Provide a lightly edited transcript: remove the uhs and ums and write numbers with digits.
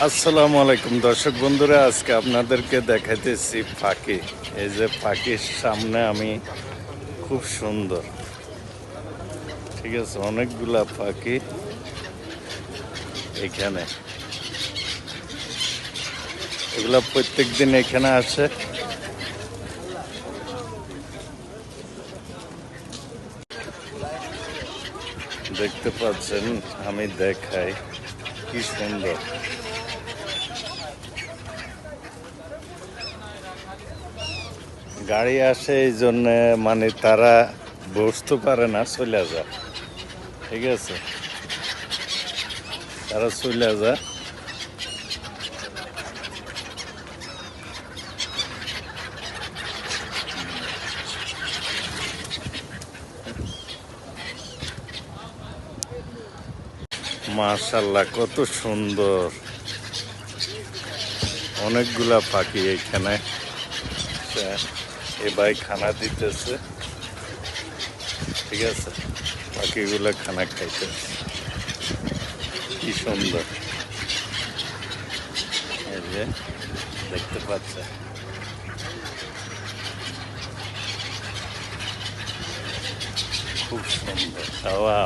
আসসালামু আলাইকুম দর্শক বন্ধুরা, আজকে আপনাদেরকে দেখাইতেছি পাখি। এই যে পাখির সামনে আমি খুব সুন্দর, ঠিক আছে, অনেকগুলা পাখি এখানে। এগুলা প্রত্যেক দিন এখানে আসে। দেখতে পাচ্ছেন, আমি দেখাই কি সুন্দর। গাড়ি আসে এই জন্য, মানে তারা বসতে পারে না, চলে যায়। ঠিক আছে, তারা চলে যায়। মাশাআল্লাহ, কত সুন্দর, অনেকগুলা পাখি এখানে। এ ভাই খানা দিতেছে, ঠিক আছে, পাখিগুলো খানা খাইতেছে। কি সুন্দর, এই যে দেখতে পাচ্ছে, খুব সুন্দর খাওয়া।